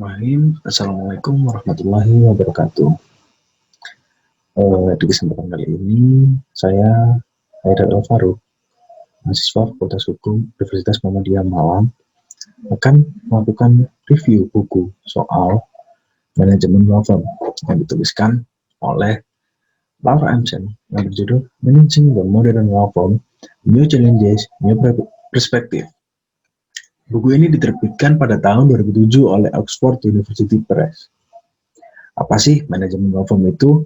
Bismillahirrahmanirrahim. Assalamualaikum warahmatullahi wabarakatuh. Di kesempatan kali ini, saya Haidar Al-Faruq, mahasiswa Fakultas Hukum Universitas Muhammadiyah Malang, akan melakukan review buku soal manajemen law firm yang dituliskan oleh Laura Emsen yang berjudul Managing the Modern Law Firm, New Challenges, New Perspective. Buku ini diterbitkan pada tahun 2007 oleh Oxford University Press. Apa sih manajemen law firm itu?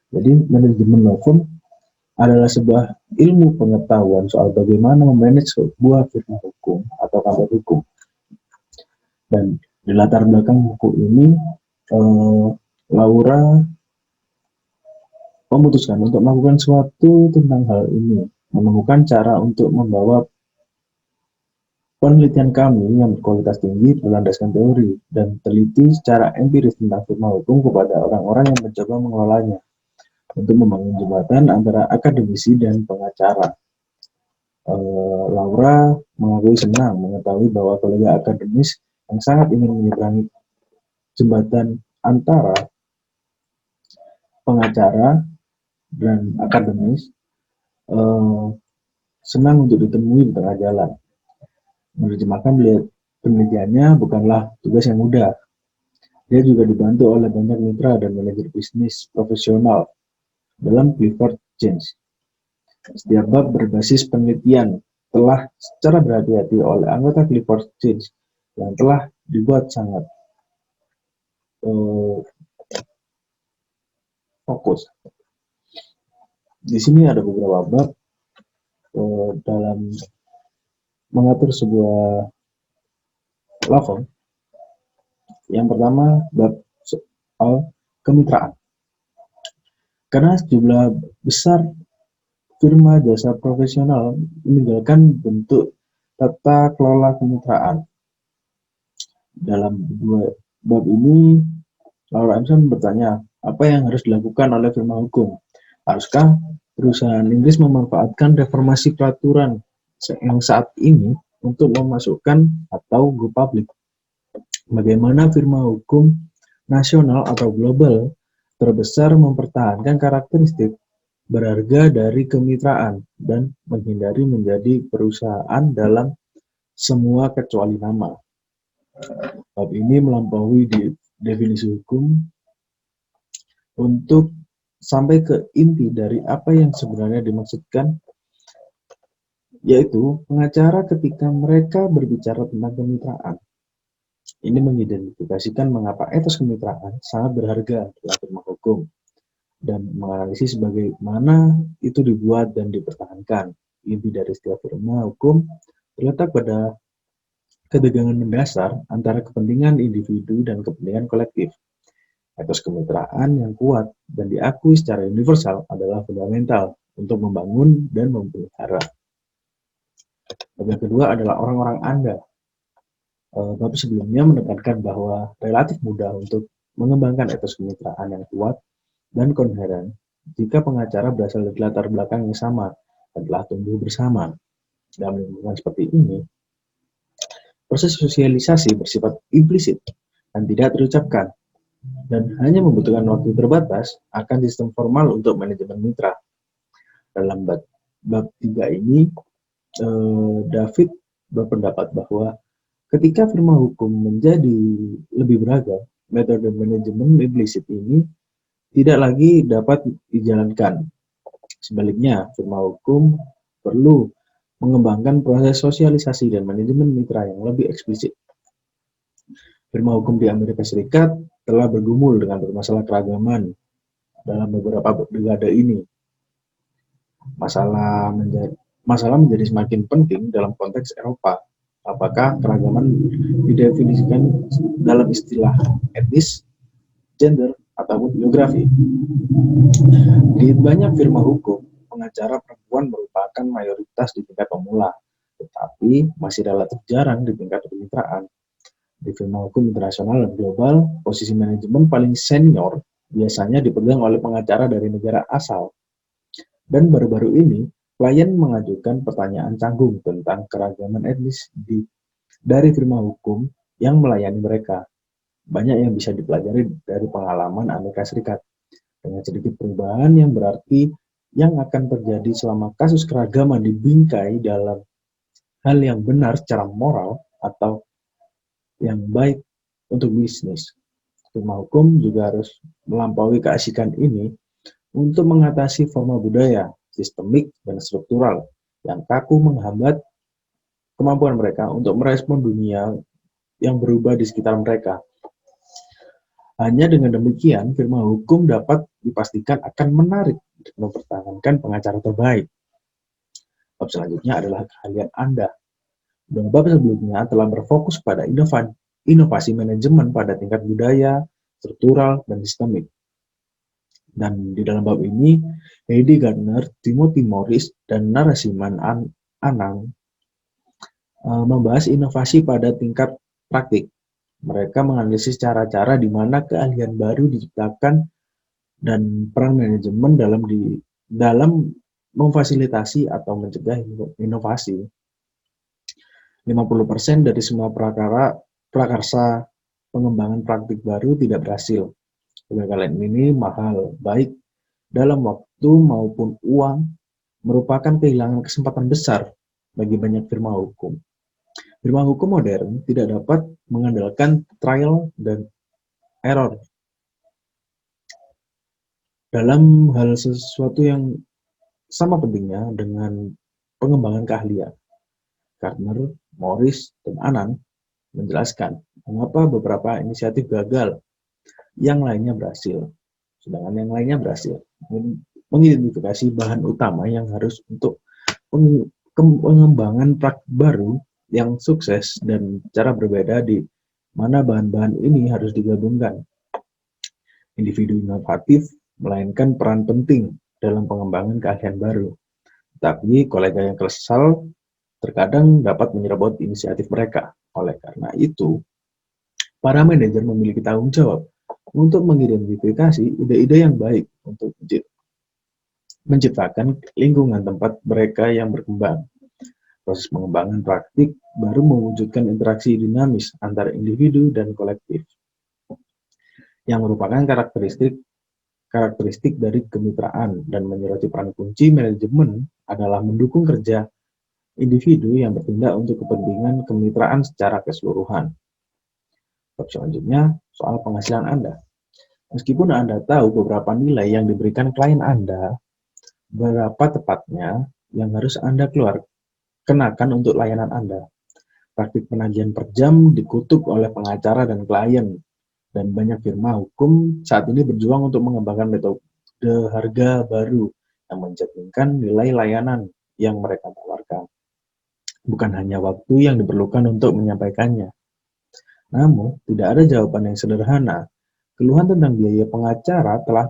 Jadi manajemen law firm adalah sebuah ilmu pengetahuan soal bagaimana memanage sebuah firma hukum atau kantor hukum. Dan di latar belakang buku ini, Laura memutuskan untuk melakukan sesuatu tentang hal ini, menemukan cara untuk membawa penelitian kami yang berkualitas tinggi berlandaskan teori dan teliti secara empiris tentang firma hukum kepada orang-orang yang mencoba mengelolanya untuk membangun jembatan antara akademisi dan pengacara. Laura mengakui senang mengetahui bahwa kolega akademis yang sangat ingin menyeberangi jembatan antara pengacara dan akademis senang untuk ditemui di tengah jalan. Menerjemahkan penelitiannya bukanlah tugas yang mudah. Dia juga dibantu oleh banyak mitra dan manajer bisnis profesional dalam Clifford Chance. Setiap bab berbasis penelitian telah secara berhati-hati oleh anggota Clifford Chance yang telah dibuat sangat fokus. Di sini ada beberapa bab dalam mengatur sebuah law firm. Yang pertama, bab soal kemitraan. Karena sejumlah besar firma jasa profesional meninggalkan bentuk tata kelola kemitraan. Dalam dua bab ini, Laura Emsen bertanya, apa yang harus dilakukan oleh firma hukum? Haruskah perusahaan Inggris memanfaatkan reformasi peraturan yang saat ini untuk memasukkan atau go public? Bagaimana firma hukum nasional atau global terbesar mempertahankan karakteristik berharga dari kemitraan dan menghindari menjadi perusahaan dalam semua kecuali nama. Bab ini melampaui definisi hukum untuk sampai ke inti dari apa yang sebenarnya dimaksudkan, yaitu pengacara ketika mereka berbicara tentang kemitraan. Ini mengidentifikasikan mengapa etos kemitraan sangat berharga dalam firma hukum dan menganalisis bagaimana itu dibuat dan dipertahankan. Inti dari setiap firma hukum terletak pada ketegangan mendasar antara kepentingan individu dan kepentingan kolektif. Etos kemitraan yang kuat dan diakui secara universal adalah fundamental untuk membangun dan memelihara. Yang kedua adalah orang-orang Anda. Bab sebelumnya menekankan bahwa relatif mudah untuk mengembangkan etos kemitraan yang kuat dan koheren jika pengacara berasal dari latar belakang yang sama dan telah tumbuh bersama. Dalam lingkungan seperti ini, proses sosialisasi bersifat implisit dan tidak terucapkan, dan hanya membutuhkan waktu terbatas akan sistem formal untuk manajemen mitra. Dalam bab 3 ini, David berpendapat bahwa ketika firma hukum menjadi lebih beragam, metode manajemen implisit ini tidak lagi dapat dijalankan. Sebaliknya, firma hukum perlu mengembangkan proses sosialisasi dan manajemen mitra yang lebih eksplisit. Firma hukum di Amerika Serikat telah bergumul dengan bermasalah keragaman dalam beberapa dekade ini. Masalah menjadi semakin penting dalam konteks Eropa. Apakah keragaman didefinisikan dalam istilah etnis, gender, ataupun geografi? Di banyak firma hukum, pengacara perempuan merupakan mayoritas di tingkat pemula, tetapi masih relatif jarang di tingkat kemitraan. Di firma hukum internasional dan global, posisi manajemen paling senior biasanya dipegang oleh pengacara dari negara asal. Dan baru-baru ini, klien mengajukan pertanyaan canggung tentang keragaman etnis dari firma hukum yang melayani mereka. Banyak yang bisa dipelajari dari pengalaman Amerika Serikat, dengan sedikit perubahan yang berarti yang akan terjadi selama kasus keragaman dibingkai dalam hal yang benar secara moral atau yang baik untuk bisnis. Firma hukum juga harus melampaui keasikan ini untuk mengatasi forma budaya, sistemik, dan struktural yang kaku menghambat kemampuan mereka untuk merespon dunia yang berubah di sekitar mereka. Hanya dengan demikian, firma hukum dapat dipastikan akan menarik dan mempertahankan pengacara terbaik. Bab selanjutnya adalah keahlian Anda. Dan bab sebelumnya telah berfokus pada inovasi manajemen pada tingkat budaya, struktural, dan sistemik. Dan di dalam bab ini, Heidi Gardner, Timothy Morris, dan Narasimhan Anand membahas inovasi pada tingkat praktik. Mereka menganalisis cara-cara di mana keahlian baru diciptakan dan peran manajemen dalam memfasilitasi atau mencegah inovasi. 50% dari semua prakarsa pengembangan praktik baru tidak berhasil. Kegagalan ini mahal, baik dalam waktu maupun uang, merupakan kehilangan kesempatan besar bagi banyak firma hukum. Firma hukum modern tidak dapat mengandalkan trial dan error dalam hal sesuatu yang sama pentingnya dengan pengembangan keahlian. Gardner, Morris, dan Anand menjelaskan mengapa beberapa inisiatif gagal, yang lainnya berhasil. Sedangkan yang lainnya berhasil mengidentifikasi bahan utama yang harus untuk pengembangan praktik baru yang sukses dan cara berbeda di mana bahan-bahan ini harus digabungkan. Individu inovatif melainkan peran penting dalam pengembangan keahlian baru. Tapi kolega yang kesal terkadang dapat menyerobot inisiatif mereka. Oleh karena itu, para manajer memiliki tanggung jawab untuk mengidentifikasi ide-ide yang baik untuk menciptakan lingkungan tempat mereka yang berkembang. Proses pengembangan praktik baru mewujudkan interaksi dinamis antara individu dan kolektif, yang merupakan karakteristik dari kemitraan dan menyoroti peran kunci manajemen adalah mendukung kerja individu yang bertindak untuk kepentingan kemitraan secara keseluruhan. Bab selanjutnya, soal penghasilan Anda. Meskipun Anda tahu beberapa nilai yang diberikan klien Anda, berapa tepatnya yang harus Anda kenakan untuk layanan Anda. Praktik penagihan per jam dikutuk oleh pengacara dan klien, dan banyak firma hukum saat ini berjuang untuk mengembangkan metode harga baru yang mencerminkan nilai layanan yang mereka tawarkan. Bukan hanya waktu yang diperlukan untuk menyampaikannya. Namun, tidak ada jawaban yang sederhana. Keluhan tentang biaya pengacara telah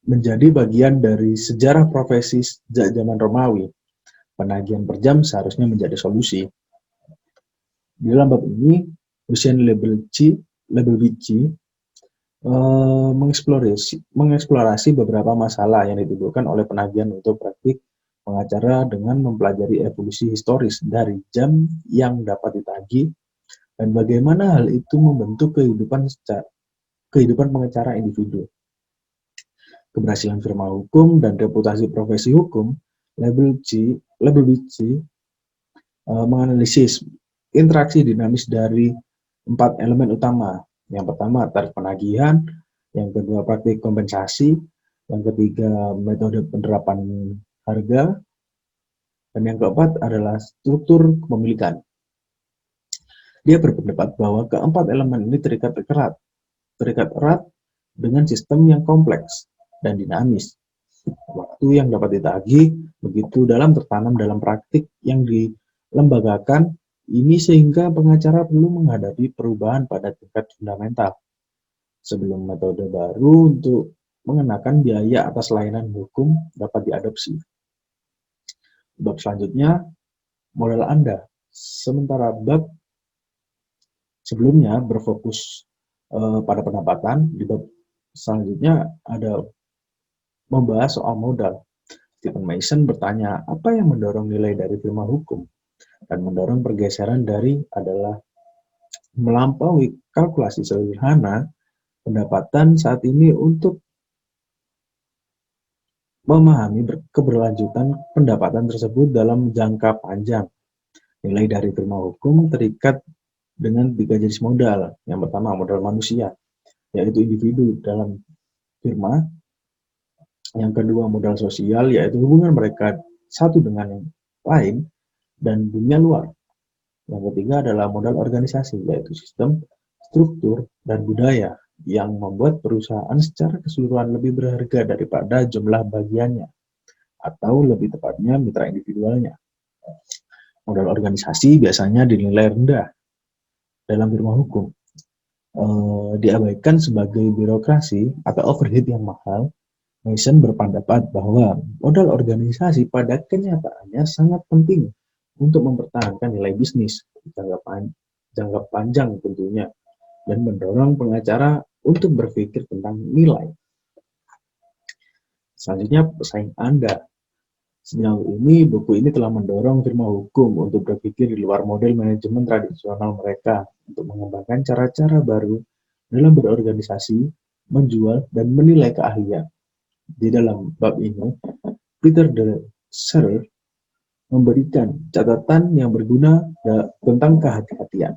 menjadi bagian dari sejarah profesi sejak zaman Romawi. Penagihan per jam seharusnya menjadi solusi. Di dalam bab ini, Lucien Lebelci mengeksplorasi beberapa masalah yang ditimbulkan oleh penagihan untuk praktik pengacara dengan mempelajari evolusi historis dari jam yang dapat ditagih dan bagaimana hal itu membentuk kehidupan pengacara individu. Keberhasilan firma hukum dan reputasi profesi hukum, Lebelci menganalisis interaksi dinamis dari 4 elemen utama. Yang pertama, tarif penagihan, yang kedua, praktik kompensasi, yang ketiga, metode penerapan harga, dan yang keempat adalah struktur kepemilikan. Dia berpendapat bahwa keempat elemen ini terikat erat dengan sistem yang kompleks dan dinamis. Waktu yang dapat ditagih begitu tertanam dalam praktik yang dilembagakan ini sehingga pengacara perlu menghadapi perubahan pada tingkat fundamental sebelum metode baru untuk mengenakan biaya atas layanan hukum dapat diadopsi. Bab selanjutnya, modal Anda. Sementara bab sebelumnya berfokus pada pendapatan, di bab selanjutnya ada membahas soal modal. Stephen Mason bertanya, apa yang mendorong nilai dari firma hukum? Dan mendorong pergeseran dari adalah melampaui kalkulasi sederhana pendapatan saat ini untuk memahami keberlanjutan pendapatan tersebut dalam jangka panjang. Nilai dari firma hukum terikat dengan 3 jenis modal. Yang pertama, modal manusia, yaitu individu dalam firma. Yang kedua, modal sosial, yaitu hubungan mereka satu dengan yang lain dan dunia luar. Yang ketiga adalah modal organisasi, yaitu sistem, struktur, dan budaya yang membuat perusahaan secara keseluruhan lebih berharga daripada jumlah bagiannya, atau lebih tepatnya mitra individualnya. Modal organisasi biasanya dinilai rendah dalam firma hukum, diabaikan sebagai birokrasi atau overhead yang mahal. Mason berpendapat bahwa modal organisasi pada kenyataannya sangat penting untuk mempertahankan nilai bisnis jangka panjang tentunya, dan mendorong pengacara untuk berpikir tentang nilai. Selanjutnya, pesaing Anda. Sejauh ini, buku ini telah mendorong firma hukum untuk berpikir di luar model manajemen tradisional mereka untuk mengembangkan cara-cara baru dalam berorganisasi, menjual, dan menilai keahlian. Di dalam bab ini, Peter de Serre memberikan catatan yang berguna tentang kehati-hatian.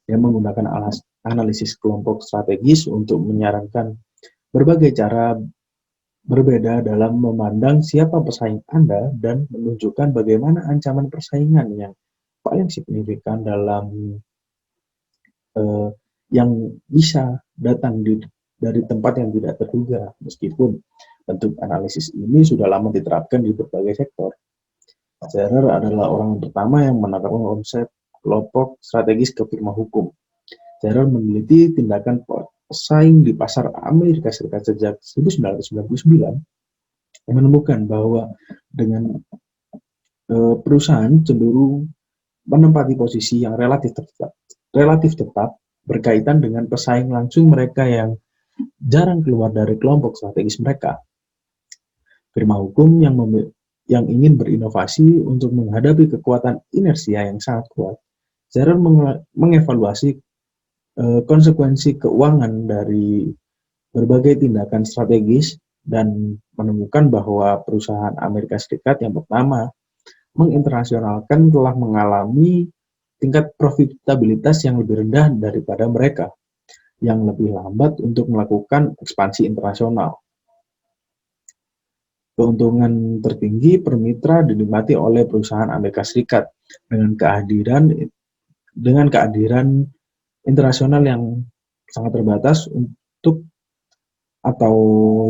Dia menggunakan analisis kelompok strategis untuk menyarankan berbagai cara berbeda dalam memandang siapa pesaing Anda dan menunjukkan bagaimana ancaman persaingan yang paling signifikan yang bisa datang dari tempat yang tidak terduga, meskipun bentuk analisis ini sudah lama diterapkan di berbagai sektor. Serre adalah orang pertama yang menetapkan konsep kelompok strategis ke firma hukum. Serre meneliti tindakan pesaing di pasar Amerika Serikat sejak 1999 yang menemukan bahwa dengan perusahaan cenderung menempati posisi yang relatif tetap berkaitan dengan pesaing langsung mereka yang jarang keluar dari kelompok strategis mereka. Firma hukum yang ingin berinovasi untuk menghadapi kekuatan inersia yang sangat kuat, Serre mengevaluasi konsekuensi keuangan dari berbagai tindakan strategis dan menemukan bahwa perusahaan Amerika Serikat yang pertama menginternasionalkan telah mengalami tingkat profitabilitas yang lebih rendah daripada mereka yang lebih lambat untuk melakukan ekspansi internasional. Keuntungan tertinggi per mitra dinikmati oleh perusahaan Amerika Serikat dengan kehadiran internasional yang sangat terbatas atau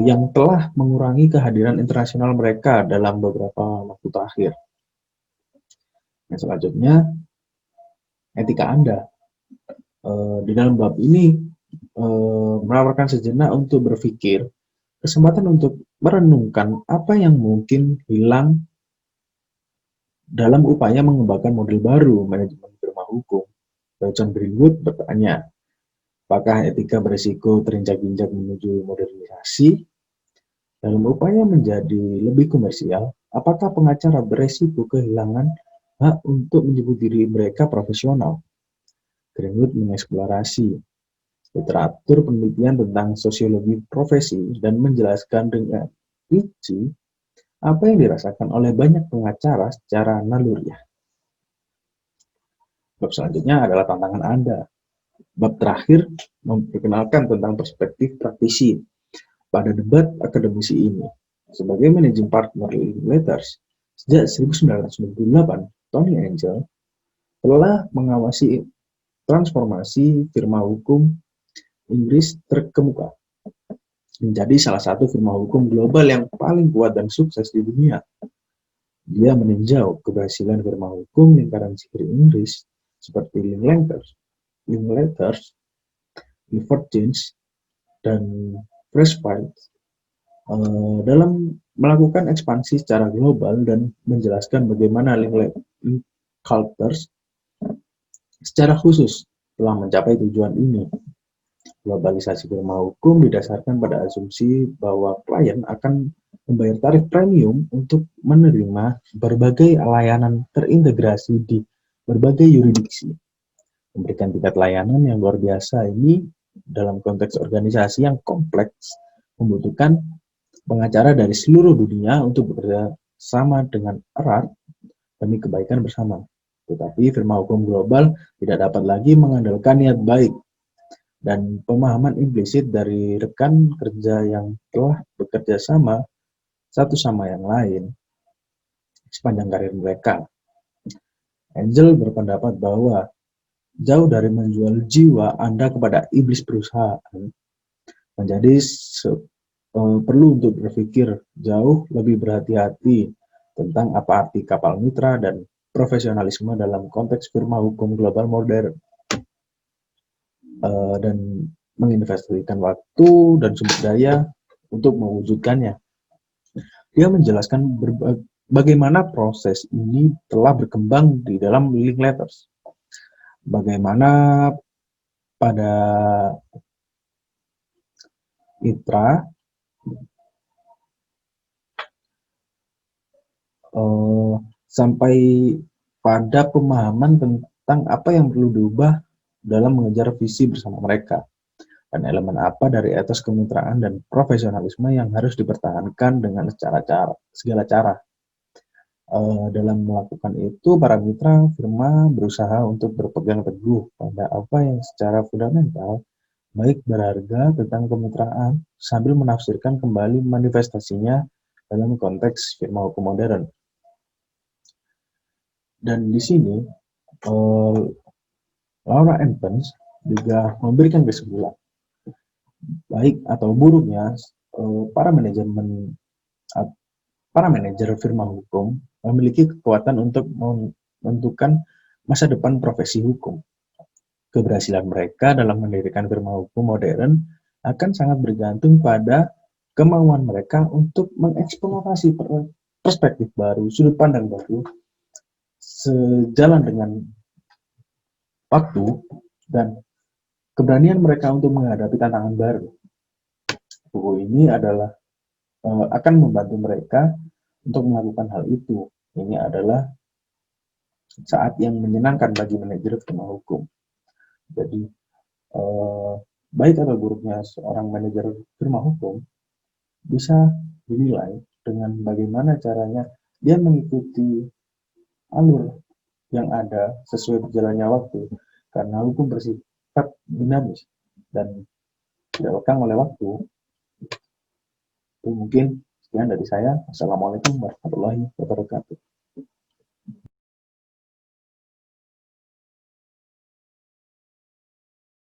yang telah mengurangi kehadiran internasional mereka dalam beberapa waktu terakhir. Yang selanjutnya, etika Anda. Di dalam bab ini menawarkan sejenak untuk berpikir, kesempatan untuk merenungkan apa yang mungkin hilang dalam upaya mengembangkan model baru manajemen firma hukum. John Greenwood bertanya, apakah etika berisiko terinjak-injak menuju modernisasi? Dalam upaya menjadi lebih komersial, apakah pengacara beresiko kehilangan hak untuk menyebut diri mereka profesional? Greenwood mengeksplorasi literatur penelitian tentang sosiologi profesi dan menjelaskan dengan rinci apa yang dirasakan oleh banyak pengacara secara naluriah. Bab selanjutnya adalah tantangan Anda. Bab terakhir memperkenalkan tentang perspektif praktisi pada debat akademisi ini. Sebagai managing partner Linklaters sejak 1998, Tony Angel telah mengawasi transformasi firma hukum Inggris terkemuka menjadi salah satu firma hukum global yang paling kuat dan sukses di dunia. Dia meninjau keberhasilan firma hukum lingkaran sihir Inggris seperti Linklaters, Clifford Chance, dan Freshfield dalam melakukan ekspansi secara global dan menjelaskan bagaimana Linklaters secara khusus telah mencapai tujuan ini. Globalisasi firma hukum didasarkan pada asumsi bahwa klien akan membayar tarif premium untuk menerima berbagai layanan terintegrasi di berbagai yurisdiksi. memberikan tingkat layanan yang luar biasa. Ini dalam konteks organisasi yang kompleks membutuhkan pengacara dari seluruh dunia untuk bekerja sama dengan erat demi kebaikan bersama. Tetapi firma hukum global tidak dapat lagi mengandalkan niat baik dan pemahaman implisit dari rekan kerja yang telah bekerja sama satu sama yang lain sepanjang karir mereka. Angel berpendapat bahwa jauh dari menjual jiwa Anda kepada iblis perusahaan, menjadi perlu untuk berpikir jauh lebih berhati-hati tentang apa arti kapal mitra dan profesionalisme dalam konteks firma hukum global modern, dan menginvestasikan waktu dan sumber daya untuk mewujudkannya. Dia menjelaskan bagaimana proses ini telah berkembang di dalam Linklaters. Bagaimana pada mitra sampai pada pemahaman tentang apa yang perlu diubah dalam mengejar visi bersama mereka, dan elemen apa dari etos kemitraan dan profesionalisme yang harus dipertahankan dengan segala cara. Dalam melakukan itu, para mitra firma berusaha untuk berpegang teguh pada apa yang secara fundamental baik berharga tentang kemitraan, sambil menafsirkan kembali manifestasinya dalam konteks firma hukum modern. Dan di sini Laura Evans juga memberikan kesimpulan baik atau buruknya para manajer firma hukum memiliki kekuatan untuk menentukan masa depan profesi hukum. Keberhasilan mereka dalam mendirikan firma hukum modern akan sangat bergantung pada kemauan mereka untuk mengeksplorasi perspektif baru, sudut pandang baru, sejalan dengan waktu dan keberanian mereka untuk menghadapi tantangan baru. Buku ini akan membantu mereka untuk melakukan hal itu. Ini adalah saat yang menyenangkan bagi manajer firma hukum. Jadi, baik atau buruknya seorang manajer firma hukum bisa dinilai dengan bagaimana caranya dia mengikuti alur yang ada sesuai berjalannya waktu, karena hukum bersifat dinamis dan tidak lekang oleh waktu. Itu mungkin sekian dari saya. Assalamualaikum warahmatullahi wabarakatuh.